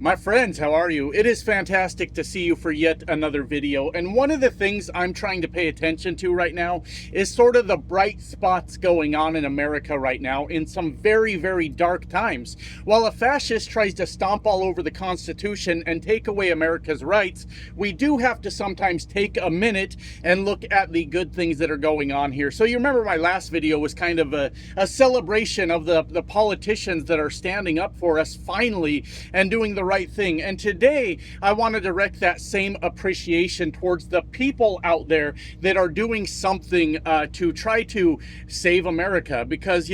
My friends, how are you? It is fantastic to see you for yet another video. And one of the things I'm trying to pay attention to right now is sort of the bright spots going on in America right now in some very, very dark times. While a fascist tries to stomp all over the Constitution and take away America's rights, we do have to sometimes take a minute and look at the good things that are going on here. So you remember my last video was kind of a celebration of the politicians that are standing up for us finally and doing the right thing. And today I want to direct that same appreciation towards the people out there that are doing something to try to save America, because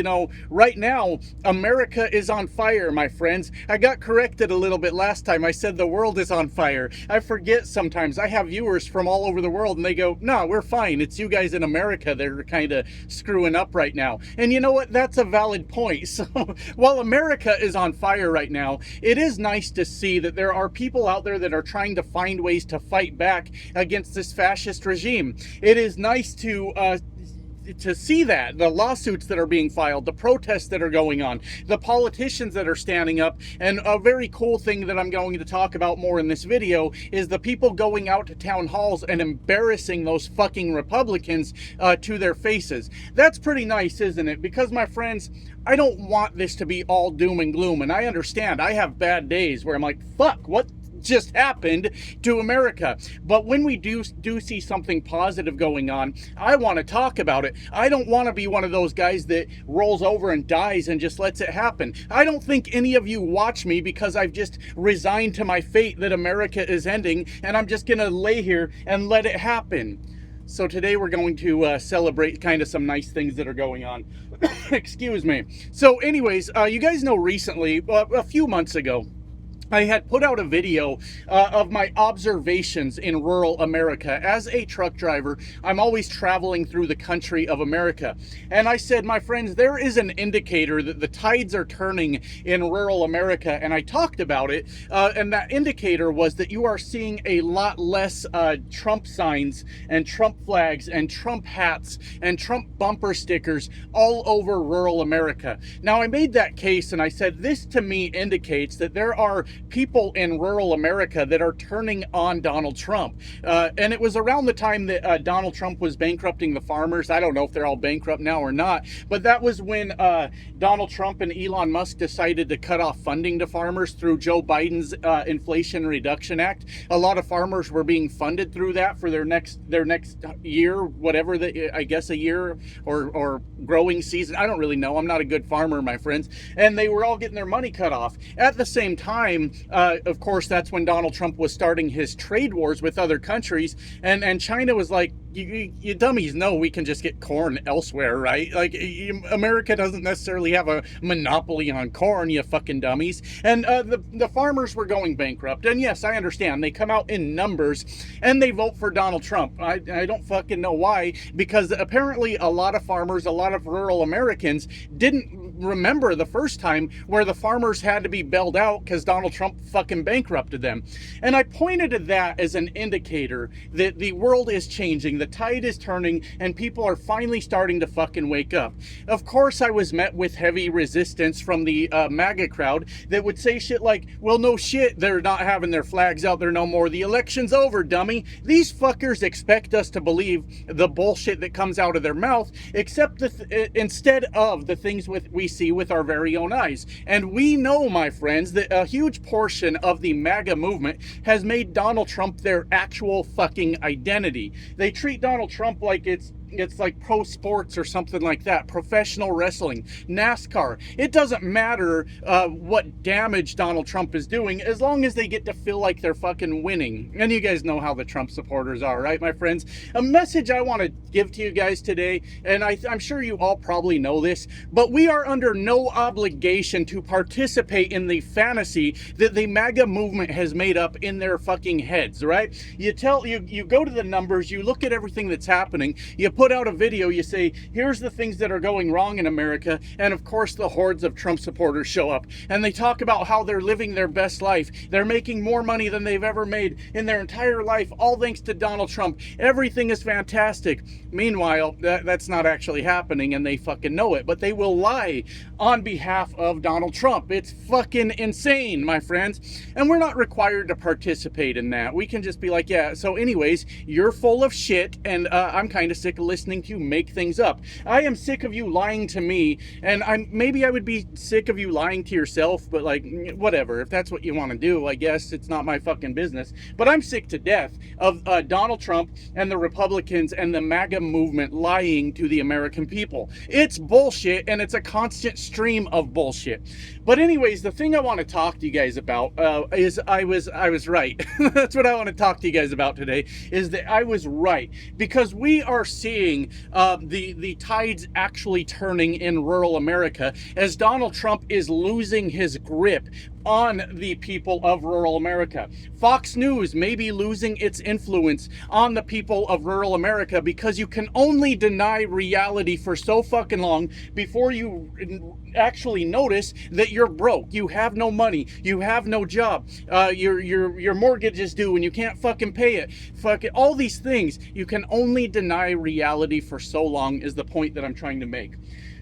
right now America is on fire, my friends. I got corrected a little bit last time. I said the world is on fire. I forget sometimes. I have viewers from all over the world and they go, no, we're fine, it's you guys in America that are kind of screwing up right now. And you know what, that's a valid point. So while America is on fire right now, it is nice to see that there are people out there that are trying to find ways to fight back against this fascist regime. It is nice to see that the lawsuits that are being filed, the protests that are going on, the politicians that are standing up. And a very cool thing that I'm going to talk about more in this video is the people going out to town halls and embarrassing those fucking Republicans to their faces. That's pretty nice, isn't it? Because, my friends, I don't want this to be all doom and gloom, and I understand I have bad days where I'm like, fuck, what just happened to America? But when we do see something positive going on, I want to talk about it. I don't want to be one of those guys that rolls over and dies and just lets it happen. I don't think any of you watch me because I've just resigned to my fate that America is ending and I'm just gonna lay here and let it happen. So today we're going to celebrate kind of some nice things that are going on. Excuse me. So anyways, you guys know recently, a few months ago, I had put out a video of my observations in rural America. As a truck driver, I'm always traveling through the country of America. And I said, my friends, there is an indicator that the tides are turning in rural America. And I talked about it. And that indicator was that you are seeing a lot less Trump signs and Trump flags and Trump hats and Trump bumper stickers all over rural America. Now, I made that case and I said, this to me indicates that there are people in rural America that are turning on Donald Trump. And it was around the time that Donald Trump was bankrupting the farmers. I don't know if they're all bankrupt now or not, but that was when Donald Trump and Elon Musk decided to cut off funding to farmers through Joe Biden's Inflation Reduction Act. A lot of farmers were being funded through that for their next year, whatever, I guess a year or growing season. I don't really know. I'm not a good farmer, my friends. And they were all getting their money cut off. At the same time, of course, that's when Donald Trump was starting his trade wars with other countries, and China was like, you dummies know we can just get corn elsewhere, right? Like, America doesn't necessarily have a monopoly on corn, you fucking dummies. And the farmers were going bankrupt. And yes, I understand. They come out in numbers and they vote for Donald Trump. I don't fucking know why, because apparently a lot of farmers, a lot of rural Americans didn't remember the first time where the farmers had to be bailed out because Donald Trump fucking bankrupted them. And I pointed to that as an indicator that the world is changing, the tide is turning, and people are finally starting to fucking wake up. Of course, I was met with heavy resistance from the MAGA crowd that would say shit like, well, no shit, they're not having their flags out there no more. The election's over, dummy. These fuckers expect us to believe the bullshit that comes out of their mouth, except instead of the things we see with our very own eyes. And we know, my friends, that a huge portion of the MAGA movement has made Donald Trump their actual fucking identity. They treat Donald Trump like it's like pro sports or something like that, professional wrestling, NASCAR. It doesn't matter what damage Donald Trump is doing as long as they get to feel like they're fucking winning. And you guys know how the Trump supporters are, right, my friends? A message I want to give to you guys today, and I'm sure you all probably know this, but we are under no obligation to participate in the fantasy that the MAGA movement has made up in their fucking heads, right? You go to the numbers, you look at everything that's happening, you put put out a video, you say, here's the things that are going wrong in America, and of course the hordes of Trump supporters show up, and they talk about how they're living their best life. They're making more money than they've ever made in their entire life, all thanks to Donald Trump. Everything is fantastic. Meanwhile, that's not actually happening, and they fucking know it, but they will lie on behalf of Donald Trump. It's fucking insane, my friends, and we're not required to participate in that. We can just be like, yeah, so anyways, you're full of shit, and I'm kind of sick of listening to you make things up. I am sick of you lying to me, and maybe I would be sick of you lying to yourself, but like, whatever. If that's what you want to do, I guess it's not my fucking business. But I'm sick to death of Donald Trump and the Republicans and the MAGA movement lying to the American people. It's bullshit, and it's a constant stream of bullshit. But anyways, the thing I want to talk to you guys about is I was right. That's what I want to talk to you guys about today, is that I was right, because we are seeing the tides actually turning in rural America as Donald Trump is losing his grip on the people of rural America. Fox News may be losing its influence on the people of rural America because you can only deny reality for so fucking long before you actually notice that you're broke. You have no money. You have no job. Your mortgage is due and you can't fucking pay it. Fucking all these things. You can only deny reality for so long is the point that I'm trying to make.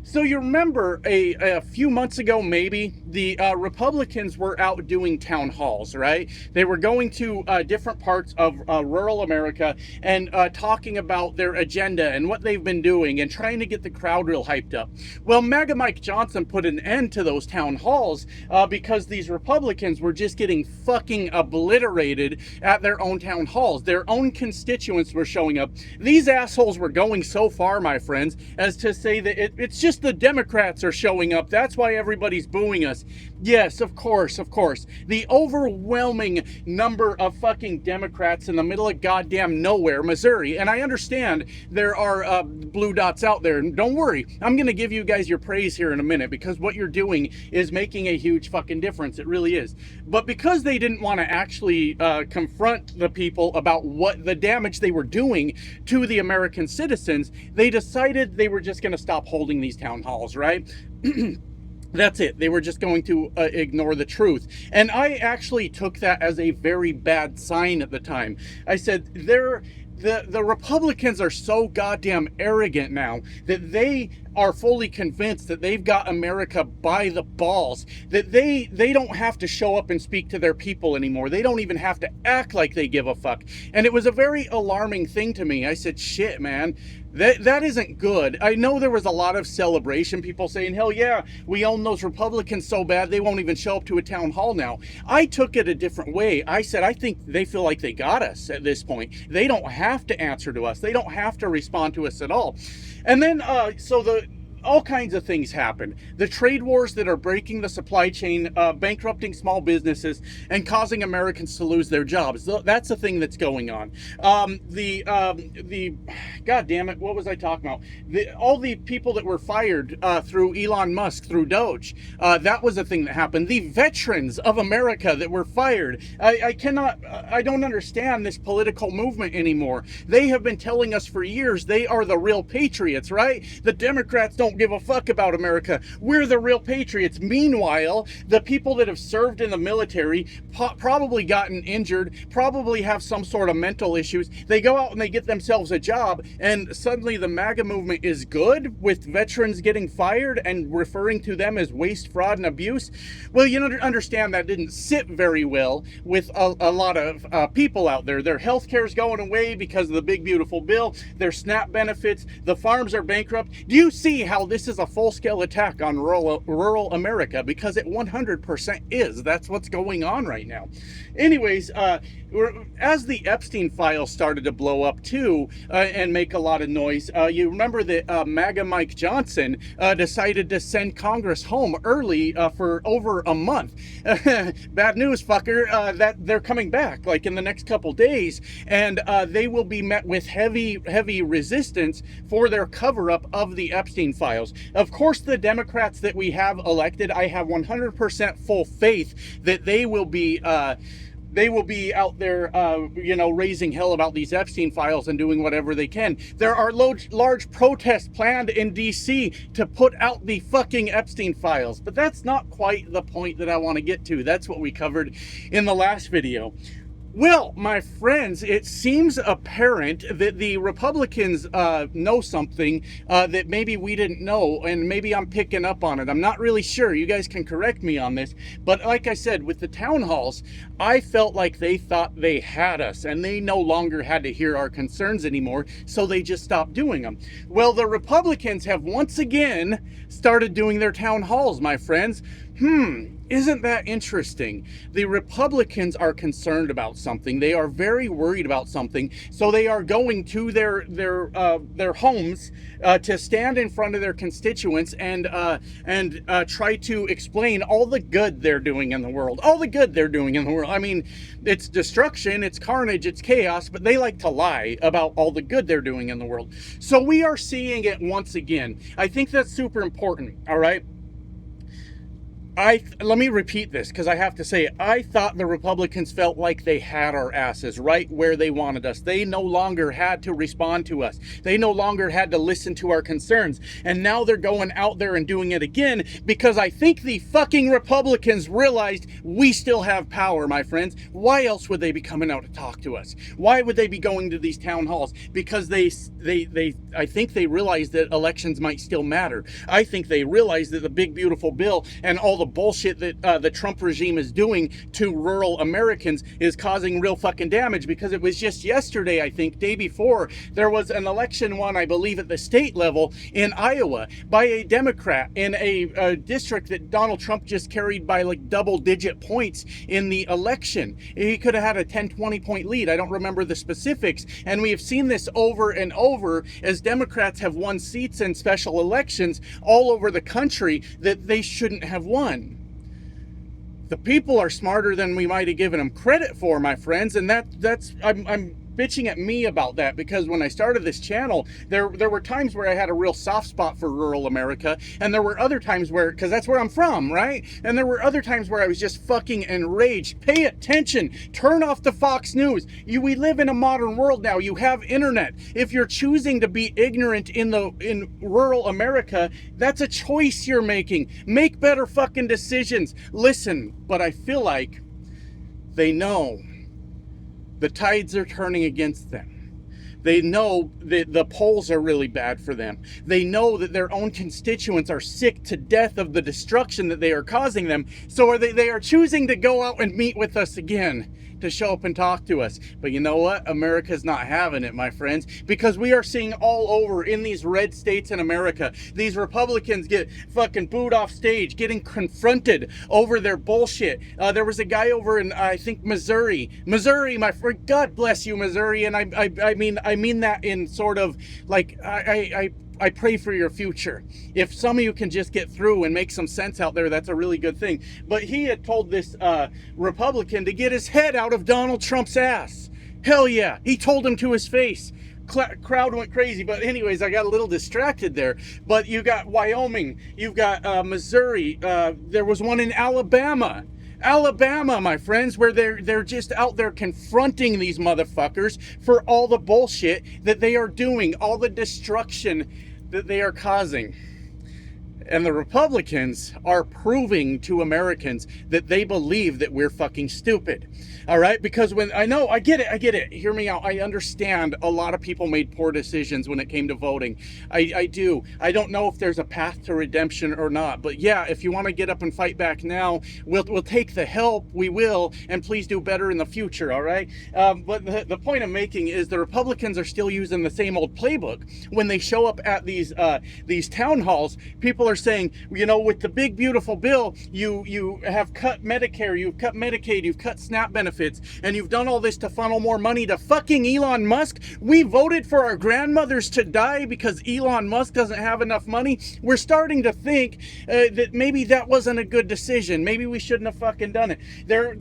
So you remember a few months ago, maybe, the Republicans were out doing town halls, right? They were going to different parts of rural America and talking about their agenda and what they've been doing and trying to get the crowd real hyped up. Well, MAGA Mike Johnson put an end to those town halls because these Republicans were just getting fucking obliterated at their own town halls. Their own constituents were showing up. These assholes were going so far, my friends, as to say that it's just the Democrats are showing up. That's why everybody's booing us. Yes, of course, of course. The overwhelming number of fucking Democrats in the middle of goddamn nowhere, Missouri, and I understand there are blue dots out there. Don't worry, I'm going to give you guys your praise here in a minute, because what you're doing is making a huge fucking difference. It really is. But because they didn't want to actually confront the people about what the damage they were doing to the American citizens, they decided they were just going to stop holding these town halls, right? That's it. They were just going to ignore the truth. And I actually took that as a very bad sign at the time. I said, the Republicans are so goddamn arrogant now that they are fully convinced that they've got America by the balls, that they don't have to show up and speak to their people anymore. They don't even have to act like they give a fuck. And it was a very alarming thing to me. I said, shit, man, that isn't good. I know there was a lot of celebration, people saying, hell yeah, we own those Republicans so bad they won't even show up to a town hall now. I took it a different way. I said, I think they feel like they got us at this point. They don't have to answer to us. They don't have to respond to us at all. And then, all kinds of things happen. The trade wars that are breaking the supply chain, bankrupting small businesses, and causing Americans to lose their jobs. That's the thing that's going on. God damn it, what was I talking about? All the people that were fired through Elon Musk, through Doge, that was a thing that happened. The veterans of America that were fired. I don't understand this political movement anymore. They have been telling us for years they are the real patriots, right? The Democrats don't give a fuck about America. We're the real patriots. Meanwhile, the people that have served in the military, probably gotten injured, probably have some sort of mental issues. They go out and they get themselves a job, and suddenly the MAGA movement is good with veterans getting fired and referring to them as waste, fraud, and abuse. Well, you understand that didn't sit very well with a lot of people out there. Their health care is going away because of the big beautiful bill. Their SNAP benefits. The farms are bankrupt. Do you see how this is a full-scale attack on rural America? Because it 100% is. That's what's going on right now. Anyways, as the Epstein files started to blow up too and make a lot of noise, you remember that MAGA Mike Johnson decided to send Congress home early for over a month. Bad news, fucker, that they're coming back like in the next couple days, and they will be met with heavy resistance for their cover-up of the Epstein files. Of course, the Democrats that we have elected, I have 100% full faith that they will be they will be out there, raising hell about these Epstein files and doing whatever they can. There are large protests planned in DC to put out the fucking Epstein files, but that's not quite the point that I want to get to. That's what we covered in the last video. Well, my friends, it seems apparent that the Republicans know something that maybe we didn't know, and maybe I'm picking up on it. I'm not really sure. You guys can correct me on this. But like I said, with the town halls, I felt like they thought they had us, and they no longer had to hear our concerns anymore, so they just stopped doing them. Well, the Republicans have once again started doing their town halls, my friends. Isn't that interesting? The Republicans are concerned about something. They are very worried about something. So they are going to their homes to stand in front of their constituents and try to explain all the good they're doing in the world. All the good they're doing in the world. I mean, it's destruction, it's carnage, it's chaos, but they like to lie about all the good they're doing in the world. So we are seeing it once again. I think that's super important, all right? Let me repeat this because I have to say it. I thought the Republicans felt like they had our asses right where they wanted us. They no longer had to respond to us. They no longer had to listen to our concerns. And now they're going out there and doing it again because I think the fucking Republicans realized we still have power, my friends. Why else would they be coming out to talk to us? Why would they be going to these town halls? Because I think they realized that elections might still matter. I think they realized that the big beautiful bill and all the bullshit that the Trump regime is doing to rural Americans is causing real fucking damage, because it was just yesterday, I think, day before, there was an election won, I believe, at the state level in Iowa by a Democrat in a district that Donald Trump just carried by like double-digit points in the election. He could have had a 10, 20-point lead. I don't remember the specifics. And we have seen this over and over as Democrats have won seats in special elections all over the country that they shouldn't have won. The people are smarter than we might have given them credit for, my friends, and I'm bitching at me about that, because when I started this channel, there were times where I had a real soft spot for rural America, and there were other times where, because that's where I'm from, right? And there were other times where I was just fucking enraged. Pay attention. Turn off the Fox News. We live in a modern world now. You have internet. If you're choosing to be ignorant in rural America, that's a choice you're making. Make better fucking decisions. Listen, but I feel like they know the tides are turning against them. They know that the polls are really bad for them. They know that their own constituents are sick to death of the destruction that they are causing them. So they are choosing to go out and meet with us again, to show up and talk to us. But you know what? America's not having it, my friends, because we are seeing all over in these red states in America, these Republicans get fucking booed off stage, getting confronted over their bullshit. There was a guy over in, I think, Missouri, my friend. God bless you, Missouri. And I mean that in sort of like, I pray for your future. If some of you can just get through and make some sense out there, that's a really good thing. But he had told this Republican to get his head out of Donald Trump's ass. Hell yeah. He told him to his face. Crowd went crazy. But anyways, I got a little distracted there. But you got Wyoming. You've got Missouri. There was one in Alabama, my friends, where they're just out there confronting these motherfuckers for all the bullshit that they are doing, all the destruction that they are causing. And the Republicans are proving to Americans that they believe that we're fucking stupid. All right? Because I get it. Hear me out. I understand a lot of people made poor decisions when it came to voting. I do. I don't know if there's a path to redemption or not. But yeah, if you want to get up and fight back now, we'll take the help. We will. And please do better in the future. All right? But the point I'm making is the Republicans are still using the same old playbook. When they show up at these town halls, people are saying, you know, with the big beautiful bill, you have cut Medicare, you've cut Medicaid, you've cut SNAP benefits, and you've done all this to funnel more money to fucking Elon Musk. We voted for our grandmothers to die because Elon Musk doesn't have enough money. We're starting to think that maybe that wasn't a good decision. Maybe we shouldn't have fucking done it. They're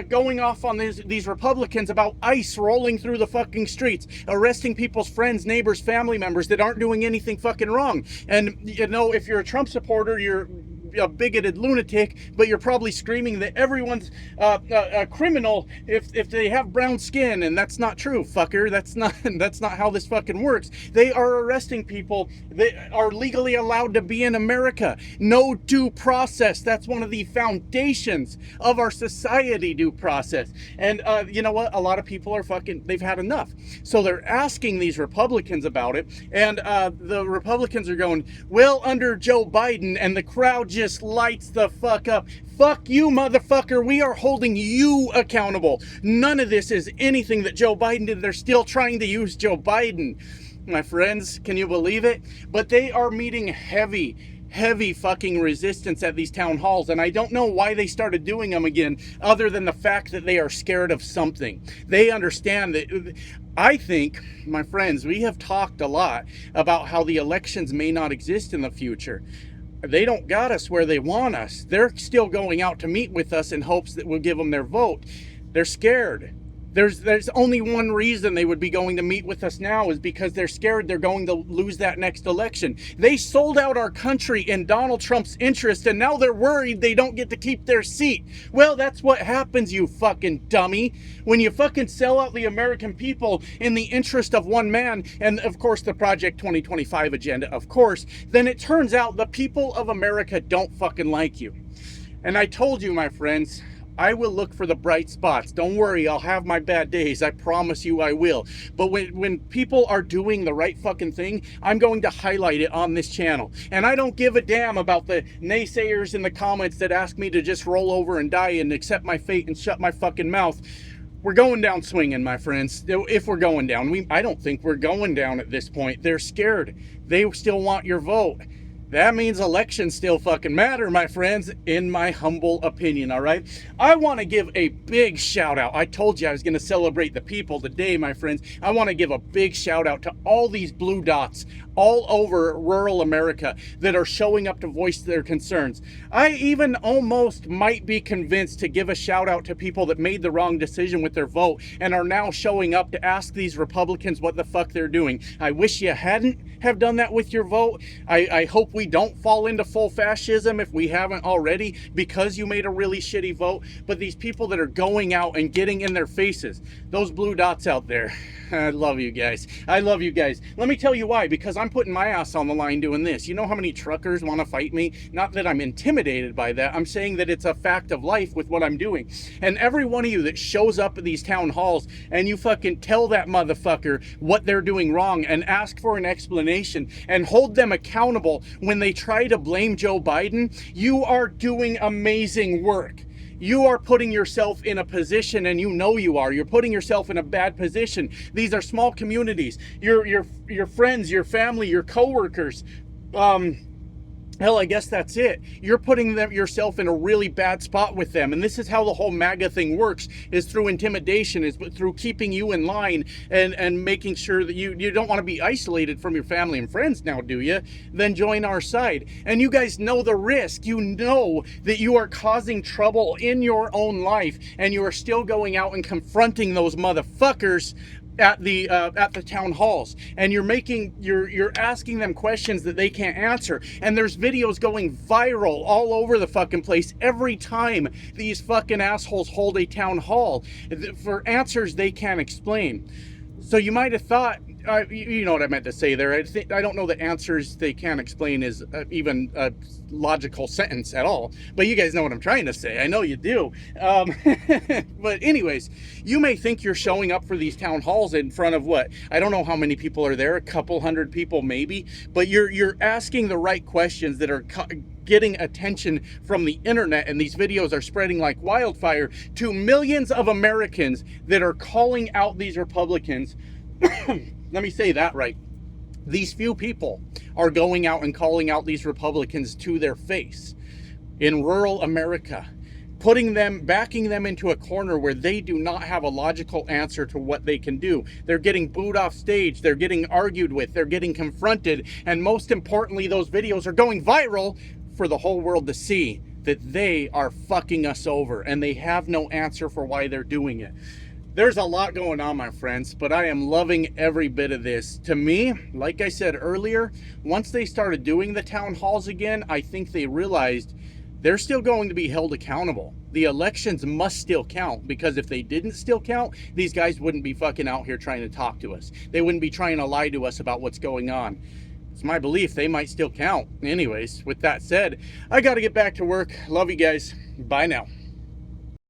going off on these Republicans about ICE rolling through the fucking streets, arresting people's friends, neighbors, family members that aren't doing anything fucking wrong. And you know, if you're a Trump supporter, you're a bigoted lunatic, but you're probably screaming that everyone's a criminal if they have brown skin, and that's not true, fucker. That's not how this fucking works. They are arresting people that are legally allowed to be in America. No due process. That's one of the foundations of our society, due process. And you know what? A lot of people are they've had enough. So they're asking these Republicans about it, and the Republicans are going, well, under Joe Biden, and the crowd just lights the fuck up. Fuck you, motherfucker. We are holding you accountable. None of this is anything that Joe Biden did. They're still trying to use Joe Biden. My friends, can you believe it? But they are meeting heavy fucking resistance at these town halls, and I don't know why they started doing them again, other than the fact that they are scared of something. They understand that. I think, my friends, we have talked a lot about how the elections may not exist in the future. They don't got us where they want us. They're still going out to meet with us in hopes that we'll give them their vote. They're scared. There's only one reason they would be going to meet with us now, is because they're scared they're going to lose that next election. They sold out our country in Donald Trump's interest, and now they're worried they don't get to keep their seat. Well, that's what happens, you fucking dummy. When you fucking sell out the American people in the interest of one man, and of course the Project 2025 agenda, of course, then it turns out the people of America don't fucking like you. And I told you, my friends, I will look for the bright spots. Don't worry, I'll have my bad days. I promise you I will. But when people are doing the right fucking thing, I'm going to highlight it on this channel. And I don't give a damn about the naysayers in the comments that ask me to just roll over and die and accept my fate and shut my fucking mouth. We're going down swinging, my friends. If we're going down. I don't think we're going down at this point. They're scared. They still want your vote. That means elections still fucking matter, my friends, in my humble opinion, all right? I want to give a big shout out. I told you I was going to celebrate the people today, my friends. I want to give a big shout out to all these blue dots all over rural America that are showing up to voice their concerns. I even almost might be convinced to give a shout out to people that made the wrong decision with their vote and are now showing up to ask these Republicans what the fuck they're doing. I wish you hadn't have done that with your vote. I hope we don't fall into full fascism if we haven't already, because you made a really shitty vote. But these people that are going out and getting in their faces, those blue dots out there, I love you guys. I love you guys. Let me tell you why. Because I'm putting my ass on the line doing this. You know how many truckers want to fight me? Not that I'm intimidated by that. I'm saying that it's a fact of life with what I'm doing. And every one of you that shows up at these town halls and you fucking tell that motherfucker what they're doing wrong and ask for an explanation and hold them accountable when they try to blame Joe Biden, you are doing amazing work. You are putting yourself in a position, and you know you are. You're putting yourself in a bad position. These are small communities. Your friends, your family, your coworkers. Hell, I guess that's it. You're putting yourself in a really bad spot with them. And this is how the whole MAGA thing works, is through intimidation, is through keeping you in line and making sure that you don't want to be isolated from your family and friends now, do you? Then join our side. And you guys know the risk. You know that you are causing trouble in your own life, and you are still going out and confronting those motherfuckers at the town halls, and you're asking them questions that they can't answer, and there's videos going viral all over the fucking place every time these fucking assholes hold a town hall for answers they can't explain. So you might have thought, you know what I meant to say there. I don't know that answers they can't explain is even a logical sentence at all, but you guys know what I'm trying to say. I know you do. But anyways, you may think you're showing up for these town halls in front of what? I don't know how many people are there, a couple hundred people maybe, but you're asking the right questions that are getting attention from the internet, and these videos are spreading like wildfire to millions of Americans that are calling out these Republicans. Let me say that right. These few people are going out and calling out these Republicans to their face in rural America, backing them into a corner where they do not have a logical answer to what they can do. They're getting booed off stage, they're getting argued with, they're getting confronted, and most importantly, those videos are going viral for the whole world to see that they are fucking us over, and they have no answer for why they're doing it. There's a lot going on, my friends, but I am loving every bit of this. To me, like I said earlier, once they started doing the town halls again, I think they realized they're still going to be held accountable. The elections must still count, because if they didn't still count, these guys wouldn't be fucking out here trying to talk to us. They wouldn't be trying to lie to us about what's going on. It's my belief they might still count. Anyways, with that said, I gotta get back to work. Love you guys. Bye now.